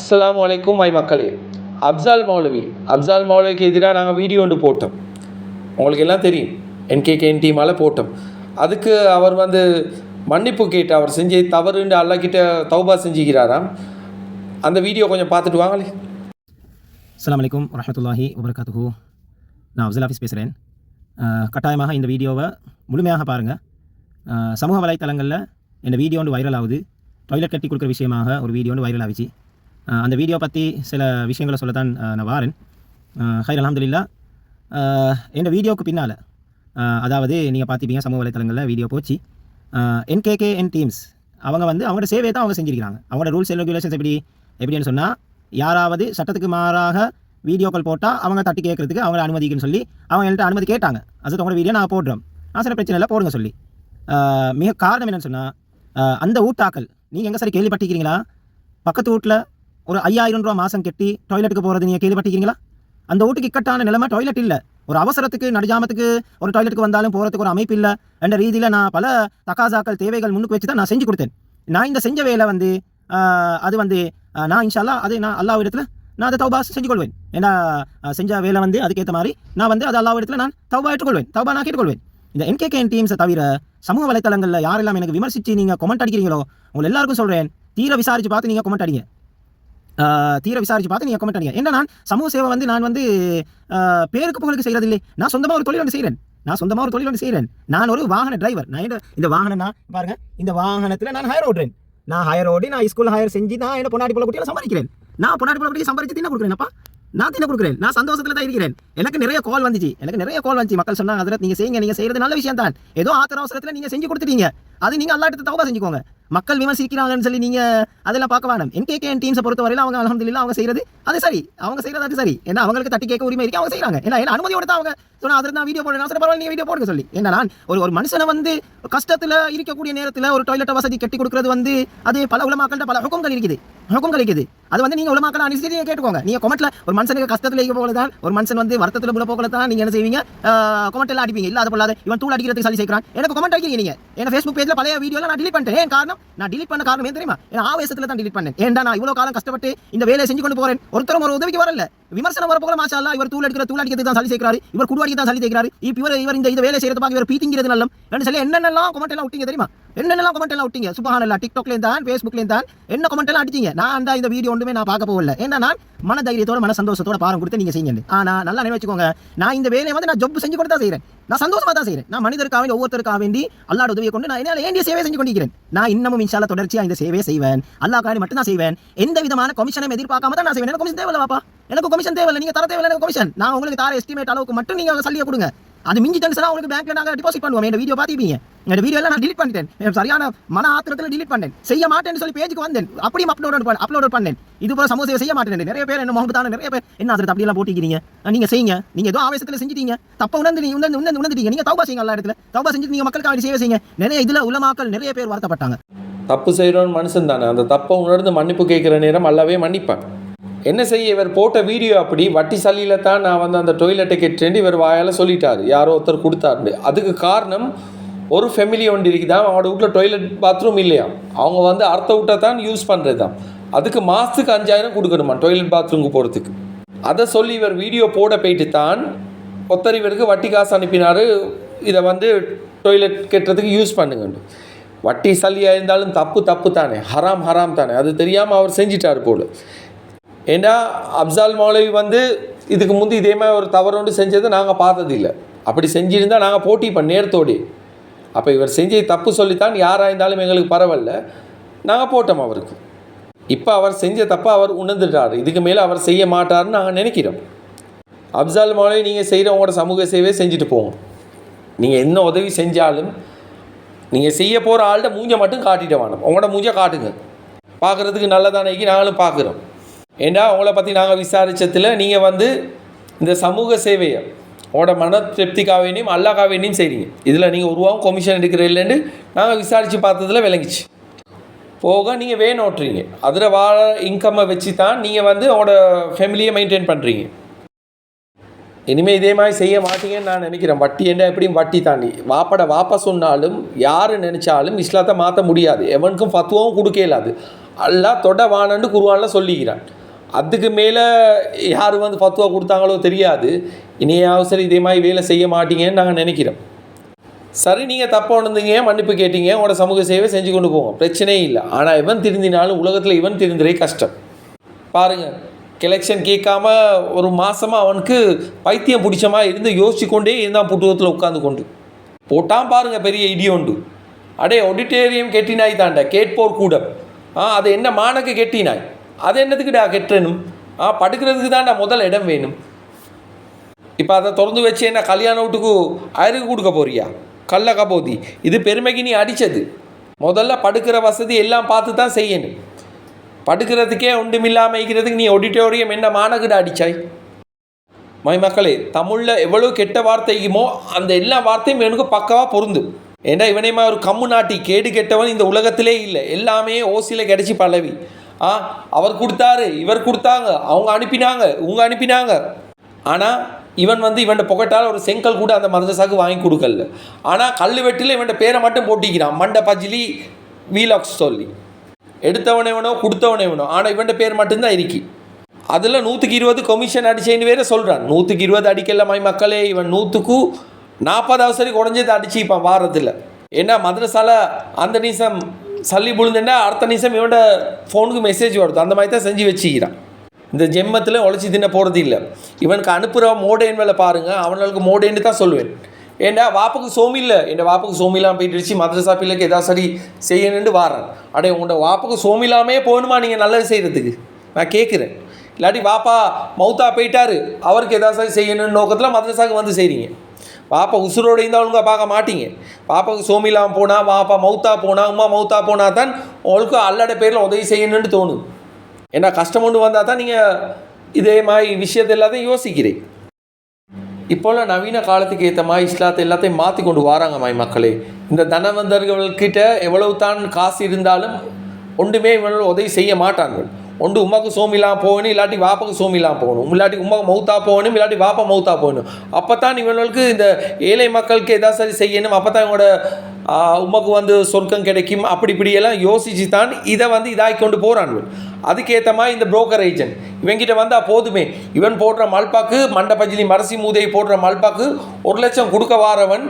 அஸ்ஸலாமு அலைக்கும் மை மக்களே. அப்சால் மௌலவிக்கு எதிராக நாங்கள் வீடியோ ஒன்று போட்டோம். உங்களுக்கு எல்லாம் தெரியும், என்கேகேஎன் டீமால் போட்டோம். அதுக்கு அவர் மன்னிப்பு கேட்டு அவர் செஞ்ச தவறுன்னு அல்லாஹ்கிட்ட தௌபா செஞ்சுக்கிறாராம். அந்த வீடியோ கொஞ்சம் பார்த்துட்டு வாங்களே. அஸ்ஸலாமு அலைக்கும் வரஹ்மத்துல்லாஹி வபரகாத்துஹு. நான் அப்சல் ஆஃபீஸ் பேசுகிறேன். கட்டாயமாக இந்த வீடியோவை முழுமையாக பாருங்கள். சமூக வலைத்தளங்களில் இந்த வீடியோ ஒன்று வைரல் ஆகுது. டாய்லெட் கட்டி கொடுக்குற விஷயமாக ஒரு வீடியோ ஒன்று வைரல் ஆகிச்சு. அந்த வீடியோ பற்றி சில விஷயங்களை சொல்லத்தான் நான் வாரேன். ஹைர் அல்ஹம்துலில்லாஹ். இந்த வீடியோவுக்கு பின்னால் அதாவது நீங்கள் பார்த்துப்பீங்க சமூக வலைத்தளங்களில் வீடியோ போச்சு. என்கேகேஎன் டீம்ஸ் அவங்க அவங்களோட சேவையை தான் அவங்க செஞ்சுருக்கிறாங்க. அவங்களோட ரூல்ஸ் அண்ட் ரெகுலேஷன்ஸ் எப்படின்னு சொன்னால், யாராவது சட்டத்துக்கு மாறாக வீடியோக்கள் போட்டால் அவங்க தட்டி கேட்குறதுக்கு அவங்கள அனுமதிக்குன்னு சொல்லி அவங்க என்கிட்ட அனுமதி கேட்டாங்க. அது உங்களோட வீடியோ நான் போடுறோம், நான் சில பிரச்சனை இல்லை போடுங்க சொல்லி. மிக காரணம் என்னென்னு சொன்னால், அந்த ஊட்டாக்கள் நீங்கள் எங்கே சரி கேள்விப்பட்டிருக்கிறீங்களா? பக்கத்து வீட்டில் ஒரு 5000 ரூபா மாதம் கட்டி டாய்லெட்டுக்கு போகிறது நீங்கள் கேள்விப்பட்டிருக்கீங்களா? அந்த வீட்டுக்கு இக்கட்டான நிலைமை டாய்லெட் இல்லை. ஒரு அவசரத்துக்கு நடுஜாமத்துக்கு ஒரு டாய்லெட்டுக்கு வந்தாலும் போகிறதுக்கு ஒரு அமைப்பு இல்லை என்ற ரீதியில் நான் பல தகாசாக்கள் தேவைகள் முன்னுக்கு வச்சு தான் நான் செஞ்சு கொடுத்தேன். நான் இந்த செஞ்ச வேலை அது நான் இன்ஷா அல்லாஹ் அது நான் அல்லாஹ் இடத்துல நான் அதை தௌபா செஞ்சு கொள்வேன். ஏன்னா செஞ்ச வேலை அதுக்கேற்ற மாதிரி நான் அது அல்லாஹ் இடத்துல நான் தௌபா ஏற்றுக்கொள்வேன், தௌபா நான் கேட்டுக்கொள்வேன். இந்த என்கேகேஎன் டீம்ஸை தவிர சமூக வலைத்தளங்களில் யாரெல்லாம் எனக்கு விமர்சித்து நீங்கள் கமெண்ட் அடிக்கிறீங்களோ உங்களை எல்லாருக்கும் சொல்கிறேன், தீர விசாரித்து பார்த்து நீங்கள் கமெண்ட் அடிங்க. நீங்கள் கமெண்ட் அடிங்க. ஏன்னா நான் சமூக சேவை நான் பேருக்கு புகழுக்கு செய்கிறதில்லை. நான் சொந்தமாக ஒரு தொழில் ஒன்று செய்கிறேன். நான் ஒரு வாகன டிரைவர். நான் இந்த வாகனம் பாருங்கள், இந்த வாகனத்தில் நான் ஹயர் ஓடுறேன். நான் ஸ்கூல் ஹயர் செஞ்சு நான் என்ன பொன்னாடி போல குட்டியில் சம்பாதிக்கிறேன். நான் பொன்னாடி போல குட்டியை சம்பாதிச்சு தின்ன கொடுக்குறேன்ப்பா. நான் சந்தோஷத்தில் தான் இருக்கிறேன். எனக்கு நிறைய கால் வந்துச்சு. மக்கள் சொன்னாங்க, அதில் நீங்கள் செய்கிறது நல்ல விஷயம் தான். ஏதோ ஆத்திர அவசரத்தில் நீங்கள் செஞ்சு கொடுத்துட்டீங்க. அது நீங்கள் அல்லா எடுத்து தௌபா செஞ்சுக்கோங்க. மக்கள் விமர்சிக்கிறாங்கன்னு சொல்லி நீங்கள் அதெல்லாம் பார்க்க வேணும். என்கேகேஎன் டீம்ஸை பொறுத்தவரையில் அவங்க அல்ஹம்துலில்லாஹ் அவங்க செய்கிறது அது சரி. அது சரி. ஏன்னா அவங்களுக்கு தட்டி கேட்க உரிமை இருக்கு, அவங்க செய்கிறாங்க. ஏன்னா அனுமதியோட தான் அவங்க சொன்னால் அதில் தான் வீடியோ போடுறேன். பரவாயில்ல, நீங்கள் வீடியோ போடுங்க சொல்லி. ஏன்னா நான் ஒரு மனுஷனை கஷ்டத்தில் இருக்கக்கூடிய நேரத்தில் ஒரு டாய்லெட் வசதி கட்டி கொடுக்குறது அது பல உலமாக்கள்கிட்ட பல ஹுக்கும்கள் இருக்குது. அது நீங்கள் உலமாக்கள் அனுசரித்து நீங்கள் கேட்டுக்கோங்க. நீங்கள் கொமெண்ட்டில் ஒரு மனுஷனுக்கு கஷ்டத்தில் இருக்க போல தான், ஒரு மனுஷன் வருத்தத்தில் உள்ள போகல தான் நீங்கள் என்ன செய்வீங்க, கொமெண்ட் எல்லாம் அடிப்பீங்க. இல்லாத போலாத இவன் தூள் அடிக்கிறதுக்கு சொல்லி சேர்க்கிறான். எனக்கு கொமெண்ட் அடிக்கிறீங்க நீங்கள். ஏன்னா ஃபேஸ்புக் பேஜில் பழைய வீடியோலாம் நான் டிலீட் பண்ணிட்டேன். காரணம் நான் டிலீட் பண்ண காரணம் ஏன் தெரியுமா? ஏன்னா ஆவேசத்தில் தான் டிலீட் பண்ணேன். ஏன்டா நான் இவ்வளோ காலம் கஷ்டப்பட்டு இந்த வேலையை செஞ்சு கொண்டு போகிறேன், ஒருத்தரும் ஒரு உதவிக்கு வரல. விமர்சனம் வரப்போல மாஷா அல்லாஹ் இவர் தூள் அடிக்கிறதுக்கு தான் சொல்லி சேர்க்கிறாரு, இவர் குடுவாடிக்கு தான் சொல்லி சேர்க்கிறாரு, இவர் இந்த வேலை செய்யறது பார்க்க இவர் பீத்திங்கிறது நல்லம் என்று சொல்லி என்னென்னலாம் கொமெண்ட் எல்லாம் விட்டீங்க தெரியுமா? விட்டீங்க. சுப்ஹானல்லாஹ். டிக்டாக்லேயும் தான் ஃபேஸ்புக்லேயும் தான் என்ன கொமெண்ட் எல்லாம் அடிச்சீங்க. நான் இந்த வீடியோ ஒன்றுமே நான் பார்க்க போகல. ஏன்னா நான் மன தைரியத்தோட மன சந்தோஷத்தோட பாரம் கொடுத்து நீங்கள் செய்யுங்க. ஆனால் நல்லா நினைச்சுக்கோங்க, நான் இந்த வேலையை நான் ஜப் செஞ்சு கொண்டு தான் செய்கிறேன். நான் சந்தோஷமாக தான் செய்கிறேன். நான் மனிதருக்காக வேண்டி ஒவ்வொருத்தருக்காக வேண்டி அல்லாஹ் உதவியை கொண்டு நான் என்ன வேண்டிய சேவை செஞ்சு கொண்டிருக்கிறேன். நான் இன்னமும் இன்ஷா அல்லாஹ் தொடர்ச்சியாக இந்த சேவையை செய்வேன். அல்லாஹ்க்காக மட்டும் தான் செய்வேன். எந்த விதமான கமிஷனை எதிர்பார்க்காம தான் நான் செய்வேன். எனக்கு கமிஷன் தேவையில்லை பாப்பா, எனக்கு கமிஷன் தேவையில்லை. நீங்கள் தர தேவையில்லை எனக்கு கமிஷன். நான் உங்களுக்கு தார எஸ்டிமேட் அளவுக்கு மட்டும் நீங்கள் சல்லியை கொடுங்க. அது மிஞ்சி டென்ஷனாக உங்களுக்கு பேங்க்ல நாங்கள் டிபாசிட் பண்ணுவோம். இந்த வீடியோ பார்த்துப்பீங்க. இந்த வீடியோ எல்லாம் நான் டிலீட் பண்ணிட்டேன். சரியான மன ஆத்திரத்தில் டிலீட் பண்ணேன். செய்ய மாட்டேன்னு சொல்லி பேஜுக்கு வந்தேன். அப்படியும் அப்லோட் பண்ணேன். இது போல சமூக சேவை செய்ய மாட்டேன். நிறைய பேர் என்ன முகத்தான நிறைய பேர் என்ன அதில் அப்படியெல்லாம் போட்டிக்கிறீங்க. நீங்கள் செய்யுங்க. நீங்கள் ஏதோ ஆவேசத்தில் செஞ்சிட்டீங்க, தப்பை உணர்ந்துட்டீங்க. நீங்கள் தௌபா செய்யுங்க. எல்லா இடத்துல தௌபா செஞ்சு நீங்கள் மக்களுக்காக சேவை செய்யுங்க. நிறைய இதில் உலமாக்கள் நிறைய பேர் வருத்தப்பட்டாங்க. தப்பு செய்கிறோன்னு மனுஷன் தானே, அந்த தப்பை உணர்ந்து மன்னிப்பு கேட்குற நேரம் அல்லாவே மன்னிப்பேன். என்ன செய்ய, இவர் போட்ட வீடியோ அப்படி வட்டி சல்லியில் தான் நான் அந்த டொய்லெட்டை கெட்டேன் இவர் வாயால் சொல்லிட்டார். யாரோ ஒருத்தர் கொடுத்தாரு. அதுக்கு காரணம் ஒரு ஃபேமிலி ஒன்று இருக்குதான், அவங்களோட வீட்டில் டாய்லெட் பாத்ரூம் இல்லையா, அவங்க அர்த்த வீட்டை தான் யூஸ் பண்ணுறது தான். அதுக்கு மாதத்துக்கு 5000 கொடுக்கணுமா டாய்லெட் பாத்ரூமுக்கு போகிறதுக்கு. அதை சொல்லி இவர் வீடியோ போட போயிட்டு தான் ஒருத்தர் இவருக்கு வட்டி காசு அனுப்பினார். இதை டாய்லெட் கெட்டுறதுக்கு யூஸ் பண்ணுங்க. வட்டி சல்லியாக இருந்தாலும் தப்பு தானே, ஹராம் தானே. அது தெரியாமல் அவர் செஞ்சிட்டார் போல். ஏன்னா அப்சால் மௌலவி இதுக்கு முந்தி இதே மாதிரி ஒரு தவறு ஒன்று செஞ்சதை நாங்கள் பார்த்ததில்லை. அப்படி செஞ்சுருந்தால் நாங்கள் போட்டி நேரத்தோடி. அப்போ இவர் செஞ்ச தப்பு சொல்லித்தான் யாராக இருந்தாலும் எங்களுக்கு பரவாயில்ல, நாங்கள் போட்டோம் அவருக்கு. இப்போ அவர் செஞ்ச தப்பை அவர் உணர்ந்துட்டார். இதுக்கு மேலே அவர் செய்ய மாட்டார்னு நாங்கள் நினைக்கிறோம். அப்சால் மௌலவி நீங்கள் செய்கிற உங்களோட சமூக சேவையை செஞ்சுட்டு போங்க. நீங்கள் என்ன உதவி செஞ்சாலும் நீங்கள் செய்ய போகிற ஆள்கிட்ட மூஞ்சை மட்டும் காட்டிட்டு வேணும். உங்களோட மூஞ்சை காட்டுங்க, பார்க்குறதுக்கு நல்லதானே நாங்களும் பார்க்குறோம். ஏன்னா உங்களை பற்றி நாங்கள் விசாரித்ததில் நீங்கள் இந்த சமூக சேவையை உங்களோட மன திருப்திக்காக வேண்டியும் அல்லாஹ்க்காக வேண்டியும் செய்கிறீங்க. இதில் நீங்கள் உருவாகும் கமிஷன் எடுக்கிற இல்லைன்னு நாங்கள் விசாரித்து பார்த்ததில் விளங்கிச்சு. போக நீங்கள் வேன் ஓட்டுறீங்க, அதில் வாழ இன்கம்மை வச்சு தான் நீங்கள் உங்களோட ஃபேமிலியை மெயின்டைன் பண்ணுறீங்க. இனிமேல் இதே மாதிரி செய்ய மாட்டீங்கன்னு நான் நினைக்கிறேன். வட்டி என்ன எப்படியும் வட்டி தாண்டி வாப்பா சொன்னாலும் யார் நினச்சாலும் இஸ்லாத்தை மாற்ற முடியாது. எவனுக்கும் ஃபத்வாவும் கொடுக்க இயலாது. அல்லாஹ் தொட வானன்னு குர்ஆன்ல சொல்லிக்கிறான். அதுக்கு மேலே யார் வந்து ஃபத்வா கொடுத்தாங்களோ தெரியாது. இனியாவது சரி இதே மாதிரி வேலை செய்ய மாட்டீங்கன்னு நாங்கள் நினைக்கிறோம். சரி, நீங்கள் தப்பாக உணர்ந்தீங்க, மன்னிப்பு கேட்டீங்க, உங்களோட சமூக சேவை செஞ்சு கொண்டு போவோம், பிரச்சனையே இல்லை. ஆனால் இவன் திருந்தினாலும் உலகத்தில் இவன் திருந்துறே கஷ்டம். பாருங்கள், கலெக்ஷன் கேட்காம ஒரு மாதமாக அவனுக்கு பைத்தியம் பிடிச்சமா இருந்து யோசிச்சு கொண்டே இருந்தான் புட்டுவத்தில் உட்காந்து கொண்டு. போட்டான் பாருங்கள் பெரிய இடியோண்டு. அடே ஆடிட்டோரியம் கெட்டினாய் தாண்ட, கேட்போர் கூட. அது என்ன மானக்கு கெட்டினாய், அது என்னத்துக்குடா கெட்டணும்? படுக்கிறதுக்கு தான்டா முதல் இடம் வேணும். இப்போ அதை திறந்து வச்சு என்ன கல்யாண வீட்டுக்கு அயருக்கு கொடுக்க போறியா? கல்ல கபோதி. இது பெருமைக்கு நீ அடித்தது. முதல்ல படுக்கிற வசதி எல்லாம் பார்த்து தான் செய்யணும். படுக்கிறதுக்கே ஒன்றுமில்லாமல் இருக்கிறதுக்கு நீ ஆடிட்டோரியம் என்ன மானகிட்ட அடித்தாய்? மக்களே, தமிழில் எவ்வளோ கெட்ட வார்த்தைக்குமோ அந்த எல்லா வார்த்தையும் எனக்கு பக்கவாக பொருந்தும். ஏன்னா இவனையுமா ஒரு கம்மு நாட்டி கேடு கெட்டவன் இந்த உலகத்திலே இல்லை. எல்லாமே ஓசியில் கிடச்சி பழவி. அவர் கொடுத்தாரு, இவர் கொடுத்தாங்க, அவங்க அனுப்பினாங்க, இவங்க அனுப்பினாங்க. ஆனால் இவன் வந்து இவன் பொக்கட்டால் ஒரு செங்கல் கூட அந்த மதரசாவுக்கு வாங்கி கொடுக்கல. ஆனால் கல் வெட்டில் இவன் பேரை மட்டும் போட்டிக்கிறான், மண்ட பஜ்லி வீலாக்ஸ் சொல்லி. எடுத்தவனேவனோ கொடுத்தவனேவனோ, ஆனால் இவன் பேர் மட்டும்தான் இருக்கி. அதில் 120 கமிஷன் அடிச்சேன்னு வேறு சொல்கிறான். 120 அடிக்கல மக்களே, இவன் 100க்கு 40 சரி குறைஞ்சது அடிச்சுப்பான் வாரத்தில். ஏன்னா மதரசால அந்த நிமிஷம் சல்லி விழுந்துன்னா அடுத்த நிமிஷம் இவனோட ஃபோனுக்கு மெசேஜ் வருது. அந்த மாதிரி தான் செஞ்சு வச்சுக்கிறான். இந்த ஜென்மத்தில் உழைச்சி தின்ன போகிறது இல்லை. இவனுக்கு அனுப்புகிற மோடேன் வேலை பாருங்கள், அவனுக்கு மோடேன்னு தான் சொல்லுவேன். ஏண்டா வாப்புக்கு சோமி இல்லை, என் வாப்புக்கு சோமிலாம் போயிட்டுருச்சு, மதரசா பிள்ளைக்கு எதாவது சரி செய்யணுன்னு வாரேன். அடே உங்களோட வாப்புக்கு சோமிலாமே போகணுமா நீங்கள் நல்லது செய்கிறதுக்கு? நான் கேட்குறேன். இல்லாட்டி வாப்பா மௌத்தா போயிட்டாரு, அவருக்கு எதாவது சரி செய்யணும்னு நோக்கத்தில் மதரசாவுக்கு வந்து செய்கிறீங்க. பாப்பா உசுரோடு இருந்தால் ஒழுங்காக பார்க்க மாட்டீங்க. பாப்பாவுக்கு சோமிலாம் போனால், வாப்பா மௌத்தா போனால், உமா மௌத்தா போனால் தான் உங்களுக்கு அல்லட பேரில் உதவி செய்யணும்னு தோணும். ஏன்னா கஷ்டம் கொண்டு வந்தால் தான் நீங்கள் இதே மாதிரி விஷயத்தை எல்லாத்தையும் யோசிக்கிறீங்க. இப்போல்லாம் நவீன காலத்துக்கு ஏற்ற மாதிரி இஸ்லாத்தை எல்லாத்தையும் மாற்றி கொண்டு வராங்க மக்களே. இந்த தனவந்தர்கள்கிட்ட எவ்வளவு தான் காசு இருந்தாலும் ஒன்றுமே இவர்கள் உதவி செய்ய மாட்டார்கள். ஒன்று உமாவுக்கு சோமிலாம் போகணும், இல்லாட்டி வாப்பாவுக்கு சோமிலாம் போகணும், இல்லாட்டி உமாவுக்கு மௌத்தா போகணும், இல்லாட்டி வாப்பா மௌத்தா போகணும். அப்போ தான் இவர்களுக்கு இந்த ஏழை மக்களுக்கு எதாவது சரி செய்யணும், அப்போ தான் இவங்களோட உமக்கு வந்து சொர்க்கம் கிடைக்கும். அப்படி இப்படியெல்லாம் யோசிச்சு தான் இதை வந்து இதாகி கொண்டு போகிறாங்க. அதுக்கேற்ற மாதிரி இந்த புரோக்கர் ஏஜென்ட் இவங்கிட்ட வந்தால் போதுமே, இவன் போடுற மல்பாக்கு மண்ட பஜ்லி மரசி மூதையை போடுற மல்பாக்கு 1 லட்சம் கொடுக்க வாரவன்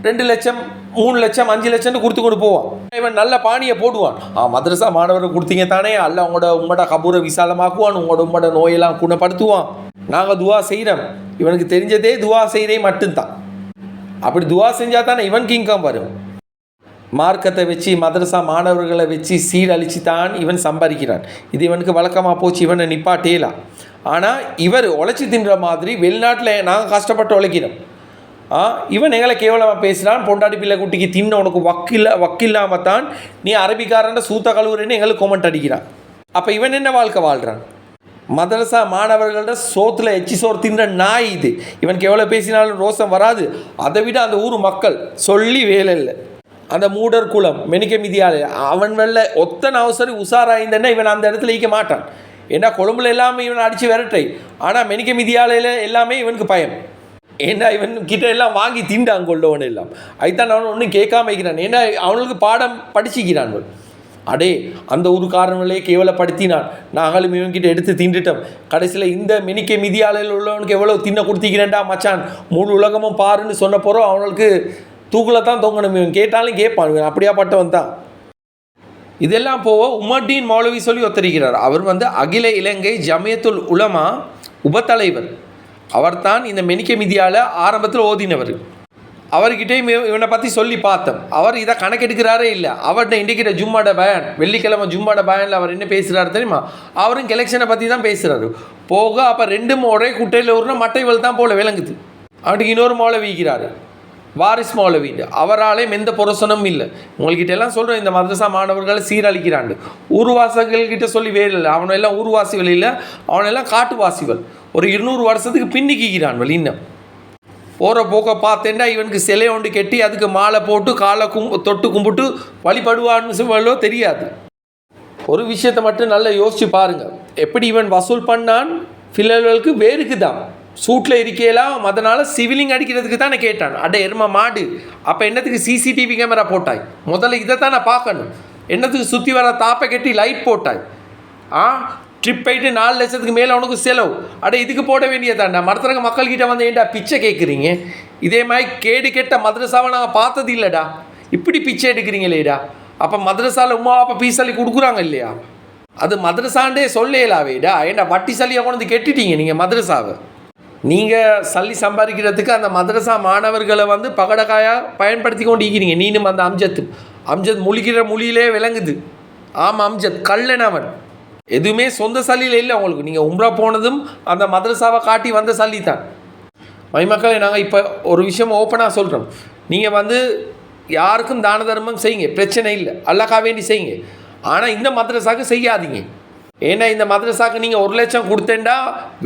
2 லட்சம் 3 லட்சம் 5 லட்சம்னு கொடுத்து கொண்டு போவான். இவன் நல்ல பாணியை போடுவான். மதரசா மாணவர்கள் கொடுத்தீங்க தானே, அல்ல உங்களோட கபூரை விசாலமாக்குவான், உங்களோட நோயெல்லாம் குணப்படுத்துவான். நாங்கள் துவா செய்கிறோம். இவனுக்கு தெரிஞ்சதே துவா செய்கிறே மட்டும்தான். அப்படி துவா செஞ்சால் தானே இவனுக்கு இன்கம் வரும். மார்க்கத்தை வச்சு மதரசா மாணவர்களை வச்சு சீரழிச்சு தான் இவன் சம்பாதிக்கிறான். இது இவனுக்கு வழக்கமாக போச்சு. இவனை நிப்பாட்டேலாம். ஆனால் இவர் உழைச்சி தின்ற மாதிரி வெளிநாட்டில் நாங்கள் கஷ்டப்பட்டு உழைக்கிறோம். இவன் எங்களை கேவலமாக பேசுகிறான். பொண்டாடி பிள்ளை குட்டிக்கு தின்ன உனக்கு வக்கில்லாமல் தான் நீ அரபிக்காரன் சூத்த கழுவுறேன்னு எங்களுக்கு கொமெண்ட் அடிக்கிறான். அப்போ இவன் என்ன வாழ்க்கை வாழ்கிறான்? மதரசா மாணவர்களோட சோத்தில் எச்சி சோறு தின்ற நாய் இது. இவனுக்கு எவ்வளோ பேசினாலும் ரோசம் வராது. அதை விட அந்த ஊர் மக்கள் சொல்லி வேலை இல்லை. அந்த மூடர் குலம் மெனிக்க மிதியால் அவன் வெளில ஒத்தனை அவசரம் உஷாராயிருந்தேன்னா இவன் அந்த இடத்துல ஈக்க மாட்டான். ஏன்னா கொழும்புல எல்லாமே இவனை அடித்து விரட்டை. ஆனால் மெனிக்க மிதியாலையில் எல்லாமே இவனுக்கு பயம். ஏன்னா இவன் கிட்ட எல்லாம் வாங்கி திண்டான் கொள்ளவன் எல்லாம். அதுதான் அவன் ஒன்றும் கேட்காம இருக்கிறான். ஏன்னா அவனுக்கு பாடம் படிச்சுக்கிறான். அடே அந்த ஊருக்காரங்களே கேவலப்படுத்தினான், நாங்களும் இவன்கிட்ட எடுத்து திண்டுட்டோம். கடைசியில் இந்த மெனிக்க மிதியாலையில் உள்ளவனுக்கு எவ்வளோ தின்ன கொடுத்திக்கிறேன்டா மச்சான், முழு உலகமும் பாருன்னு சொன்ன போகிறோம். அவனுக்கு தூக்கில் தான் தொங்கணும். இவன் கேட்டாலும் கேட்பான். இவன் அப்படியாப்பட்டவன் தான். இதெல்லாம் போக உமர்டீன் மௌலவி சொல்லி ஒத்தரிக்கிறார். அவர் வந்து அகில இலங்கை ஜமியத்துல் உலமா உபத்தலைவர். அவர் தான் இந்த மெனிக்க மிதியால் ஆரம்பத்தில் ஓதினவர். அவர்கிட்டையும் இவனை பற்றி சொல்லி பார்த்தோம். அவர் இதை கணக்கெடுக்கிறாரே இல்லை. அவர்கிட்ட இன்றைக்கிட்ட ஜும்மாட பயான், வெள்ளிக்கிழமை ஜும்மாட பயானில் அவர் என்ன பேசுகிறாரு தெரியுமா? அவரும் எலெக்ஷனை பற்றி தான் பேசுகிறாரு. போக அப்போ 2 ஒரே குட்டையில் ஒரு மட்டைவல் தான் போல விளங்குது. அவனுக்கு இன்னொரு மௌலவி வைக்கிறாரு, வாரிஸ் மௌலவி. அவராலே எந்த பொருசனும் இல்லை. உங்கள்கிட்ட எல்லாம் சொல்கிறேன், இந்த மதரசா மாணவர்களை சீரழிக்கிறாண்டு. ஊர்வாசிகள்கிட்ட சொல்லி வேறு இல்லை. அவனெல்லாம் ஊர்வாசிகள் இல்லை, அவனெல்லாம் காட்டுவாசிகள். ஒரு 200 வருஷத்துக்கு பின்னிக்கிறான்கள். இன்னும் போகிற போக்க பார்த்தேன்டா இவனுக்கு சிலை ஒன்று கட்டி அதுக்கு மாலை போட்டு காலை தொட்டு கும்பிட்டு வழிபடுவான்னு சொல்லோ தெரியாது. ஒரு விஷயத்தை மட்டும் நல்லா யோசிச்சு பாருங்கள். எப்படி இவன் வசூல் பண்ணான்? ஃபில்லர்களுக்கு வேருக்கு தான் சூட்டில் இருக்கலாம். அதனால் சிவிலிங் அடிக்கிறதுக்கு தான் நான் கேட்டான். அட எரும மாடு, அப்போ என்னத்துக்கு சிசிடிவி கேமரா போட்டாய்? முதல்ல இதை தான் நான் பார்க்கணும். என்னத்துக்கு சுற்றி வர தாப்பை கட்டி லைட் போட்டாய்? ட்ரிப் போயிட்டு 4 லட்சத்துக்கு மேலே உனக்கு செலவு. அட இதுக்கு போட வேண்டியதாண்டா. மரத்துறங்க மக்கள்கிட்ட வந்து ஏன்டா பிச்சை கேட்குறீங்க? இதே மாதிரி கேடு கெட்ட மதரசாவை நாங்கள் பார்த்தது இல்லைடா. இப்படி பிச்சை எடுக்கிறீங்களேடா. அப்போ மதரசாவில் உமா அப்பா பீசலி கொடுக்குறாங்க இல்லையா? அது மதரசாண்டே சொல்லேலாவேடா. ஏன்டா வட்டி சல்லியை கொண்டு வந்து கெட்டுட்டீங்க நீங்கள் மதரசாவை. நீங்கள் சல்லி சம்பாதிக்கிறதுக்கு அந்த மதரசா மாணவர்களை வந்து பகடக்காயாக பயன்படுத்தி கொண்டு இருக்கிறீங்க. நீனும் அந்த அம்ஜத் முழிக்கிற மொழியிலே விளங்குது. ஆமாம், அம்ஜத் கல்லன் அவன். எதுவுமே சொந்த சல்லியில் இல்லை உங்களுக்கு. நீங்கள் உம்ரா போனதும் அந்த மதரசாவை காட்டி வந்த சல்லி தான். மக்களை நாங்கள் இப்போ ஒரு விஷயம் ஓப்பனாக சொல்கிறோம். நீங்கள் வந்து யாருக்கும் தான தர்மம் செய்யுங்க, பிரச்சனை இல்லை, அல்லாஹ்க்கா வேண்டி செய்யுங்க. ஆனால் இந்த மதரசாவுக்கு செய்யாதீங்க. ஏன்னா இந்த மதரசாவுக்கு நீங்கள் 1 லட்சம் கொடுத்தேன்டா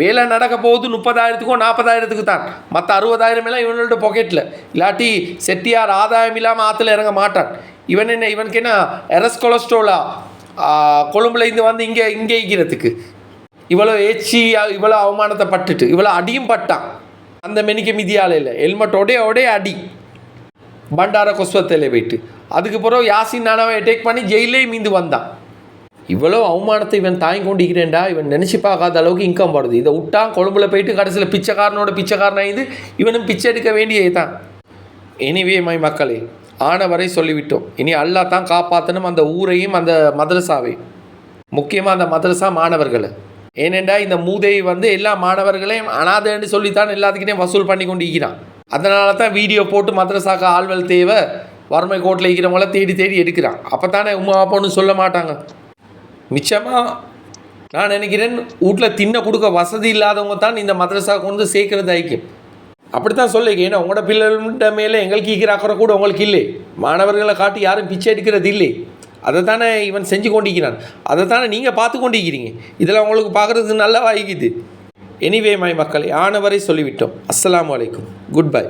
வேலை நடக்க போகுது 30,000த்துக்கோ 40,000த்துக்கு தான். மற்ற 60,000 எல்லாம் இவனோட பாக்கெட்டில். இல்லாட்டி செட்டியார் ஆதாயம் இல்லாமல் ஆற்றுல இறங்க மாட்டான். இவனுக்கு என்ன எரஸ் கொலஸ்ட்ரோலா கொழும்புல இருந்து வந்து இங்கே இருக்கிறதுக்கு இவ்வளோ ஏச்சி இவ்வளோ அவமானத்தை பட்டுட்டு இவ்வளோ அடியும் பட்டான். அந்த மெனிக்க மிதியாலையில் ஹெல்மெட்டோடே அடி பண்டார கொஸ்வத்தில் போயிட்டு அதுக்கு பிறகு யாசின் நானாவை அட்டாக் பண்ணி ஜெயிலே மீந்து வந்தான். இவ்வளோ அவமானத்தை இவன் தாங்கி கொண்டிருக்கிறேன்டா. இவன் நினச்சி பார்க்காத அளவுக்கு இன்கம் வருது. இதை விட்டான் கொழும்புல போயிட்டு கடைசியில் பிச்சைக்காரனாயிருந்து இவனும் பிச்சை எடுக்க வேண்டியது தான். எனிவே மக்களே, ஆனவரை சொல்லிவிட்டோம். இனி அல்லாஹ் தான் காப்பாற்றணும் அந்த ஊரையும் அந்த மதரசாவை, முக்கியமாக அந்த மதரசா மாணவர்களை. ஏனெண்டா இந்த மூதேவி வந்து எல்லா மாணவர்களையும் அனாதைன்னு சொல்லித்தான் எல்லாத்துக்கிட்டையும் வசூல் பண்ணி கொண்டு இருக்கிறான். அதனால தான் வீடியோ போட்டு மதரசாக்கு ஆள்வல் தேவை வறுமை கோட்டில் இருக்கிறவங்கள தேடி எடுக்கிறான். அப்போ தானே உமா அப்போன்னு சொல்ல மாட்டாங்க. மிச்சமாக நான் நினைக்கிறேன் வீட்டில் தின்ன கொடுக்க வசதி இல்லாதவங்க தான் இந்த மதரசா கொண்டு சேர்க்கறது ஐக்கியம். அப்படி தான் சொல்லிக்க. ஏன்னா உங்களோட பிள்ளைகள்கிட்ட மேலே எங்களுக்கு ஈக்கிற அக்கறை கூட உங்களுக்கு இல்லை. மாணவர்களை காட்டி யாரும் பிச்சை எடுக்கிறது இல்லை. அதை தானே இவன் செஞ்சு கொண்டிருக்கிறான். அதை தானே நீங்கள் பார்த்து கொண்டிருக்கிறீங்க. இதில் உங்களுக்கு பார்க்குறதுக்கு நல்லா வாய்க்குது. எனிவே மக்களே, ஆனவரை சொல்லிவிட்டோம். அஸ்ஸலாமு அலைக்கும். Good bye.